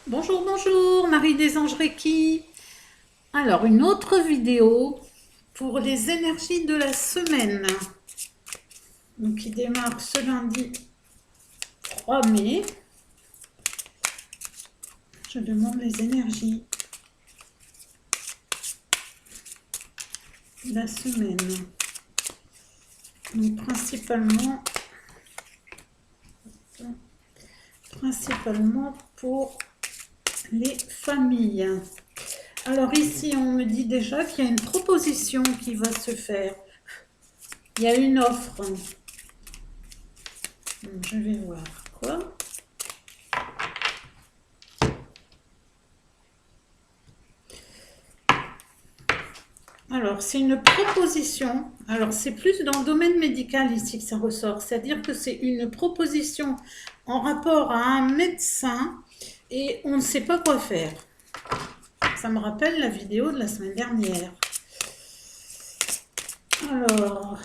Bonjour, bonjour, Marie des Anges Reiki. Alors, une autre vidéo pour les énergies de la semaine. Donc, qui démarre ce lundi 3 mai. Je demande les énergies de la semaine. Donc, principalement pour les familles. Alors ici, on me dit déjà qu'il y a une proposition qui va se faire. Il y a une offre. Je vais voir quoi. Alors, c'est une proposition. Alors, c'est plus dans le domaine médical ici que ça ressort. C'est-à-dire que c'est une proposition en rapport à un médecin et on ne sait pas quoi faire. Ça me rappelle la vidéo de la semaine dernière. Alors,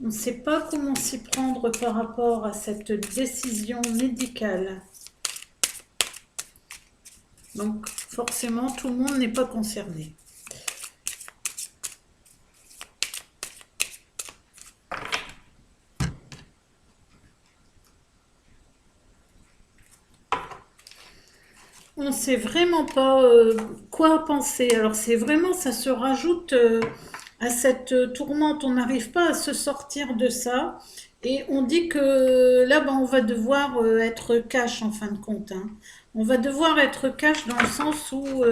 on ne sait pas comment s'y prendre par rapport à cette décision médicale. Donc, forcément, tout le monde n'est pas concerné. On ne sait vraiment pas quoi penser. Alors, c'est vraiment, ça se rajoute à cette tourmente. On n'arrive pas à se sortir de ça. Et on dit que là, ben, on va devoir être cash en fin de compte, hein. On va devoir être cash dans le sens où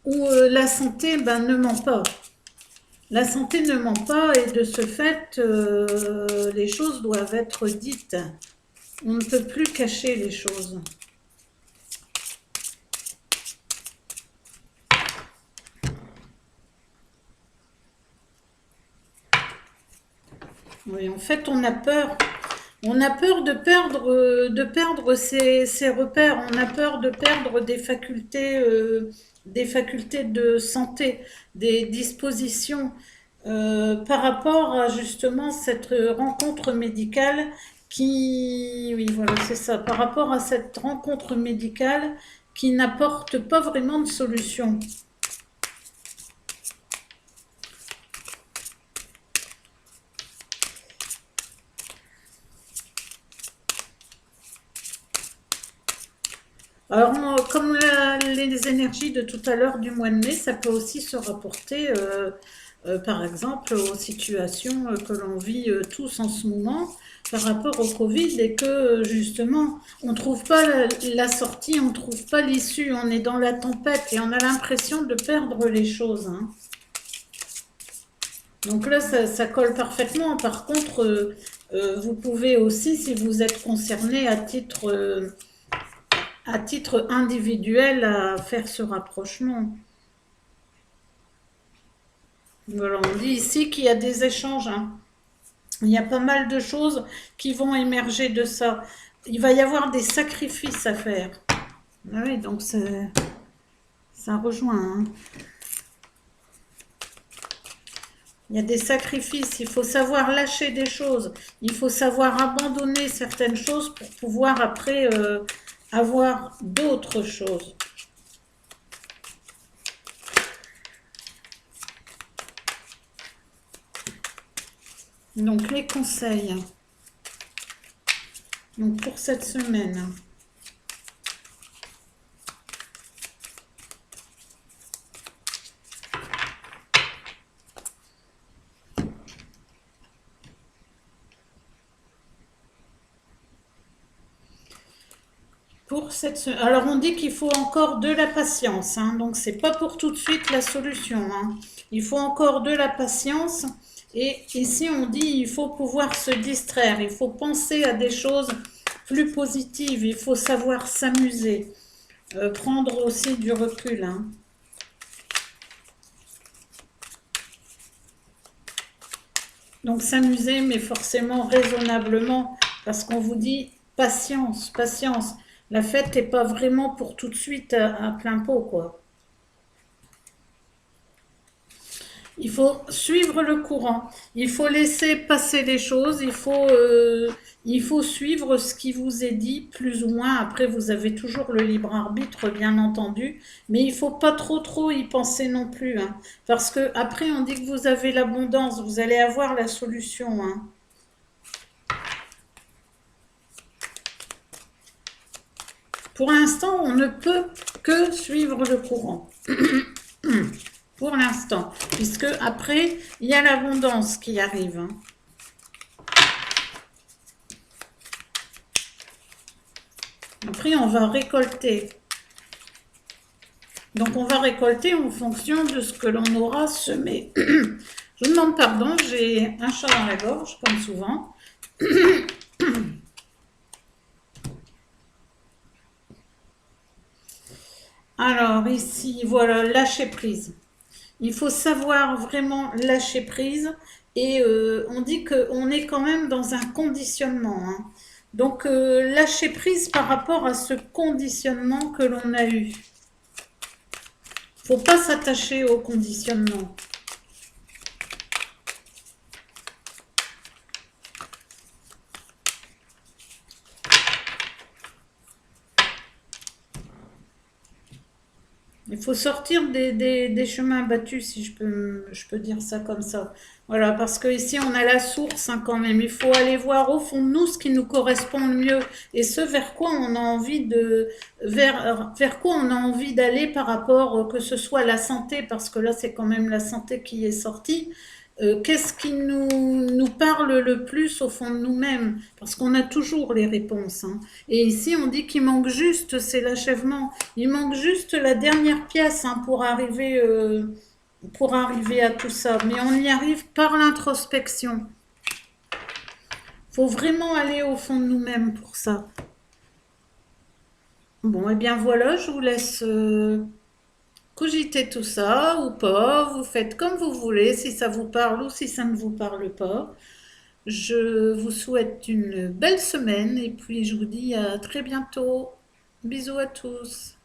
la santé ne ment pas. La santé ne ment pas et de ce fait, les choses doivent être dites. On ne peut plus cacher les choses. Oui, en fait, on a peur. On a peur de perdre ses repères. On a peur de perdre des facultés de santé, des dispositions par rapport à justement cette rencontre médicale qui, oui, voilà, c'est ça, par rapport à cette rencontre médicale qui n'apporte pas vraiment de solution. Alors, comme les énergies de tout à l'heure du mois de mai, ça peut aussi se rapporter, par exemple, aux situations que l'on vit tous en ce moment par rapport au Covid et que justement, on ne trouve pas la sortie, on ne trouve pas l'issue, on est dans la tempête et on a l'impression de perdre les choses, hein. Donc là, ça colle parfaitement. Par contre, vous pouvez aussi, si vous êtes concerné à titre individuel à faire ce rapprochement. Voilà, on dit ici qu'il y a des échanges, hein. Il y a pas mal de choses qui vont émerger de ça. Il va y avoir des sacrifices à faire. Ah oui, donc ça rejoint, hein. Il y a des sacrifices, il faut savoir lâcher des choses, il faut savoir abandonner certaines choses pour pouvoir après avoir d'autres choses. Donc les conseils. Donc pour cette semaine. Alors on dit qu'il faut encore de la patience, hein, donc c'est pas pour tout de suite la solution, hein. Il faut encore de la patience et ici on dit il faut pouvoir se distraire, il faut penser à des choses plus positives, il faut savoir s'amuser, prendre aussi du recul, hein. Donc s'amuser mais forcément raisonnablement parce qu'on vous dit patience, patience. La fête n'est pas vraiment pour tout de suite à plein pot, quoi. Il faut suivre le courant. Il faut laisser passer les choses. Il faut suivre ce qui vous est dit, plus ou moins. Après, vous avez toujours le libre arbitre, bien entendu. Mais il faut pas trop y penser non plus, hein. Parce que après, on dit que vous avez l'abondance. Vous allez avoir la solution, hein. Pour l'instant, on ne peut que suivre le courant. Pour l'instant. Puisque après, il y a l'abondance qui arrive, hein. Après, on va récolter. Donc, on va récolter en fonction de ce que l'on aura semé. Je vous demande pardon, j'ai un chat dans la gorge, comme souvent. Alors, ici, voilà, lâcher prise. Il faut savoir vraiment lâcher prise. Et on dit qu'on est quand même dans un conditionnement, hein. Donc, lâcher prise par rapport à ce conditionnement que l'on a eu. Faut pas s'attacher au conditionnement. Il faut sortir des chemins battus, si je peux dire ça comme ça. Voilà, parce que ici on a la source, hein, quand même. Il faut aller voir au fond de nous ce qui nous correspond le mieux et ce vers quoi on a envie vers quoi on a envie d'aller par rapport, que ce soit la santé, parce que là c'est quand même la santé qui est sortie. Qu'est-ce qui nous parle le plus au fond de nous-mêmes? Parce qu'on a toujours les réponses, hein. Et ici, on dit qu'il manque juste, c'est l'achèvement. Il manque juste la dernière pièce, hein, pour arriver à tout ça. Mais on y arrive par l'introspection. Il faut vraiment aller au fond de nous-mêmes pour ça. Bon, et bien voilà, je vous laisse cogiter tout ça ou pas. Vous faites comme vous voulez, si ça vous parle ou si ça ne vous parle pas. Je vous souhaite une belle semaine et puis je vous dis à très bientôt. Bisous à tous.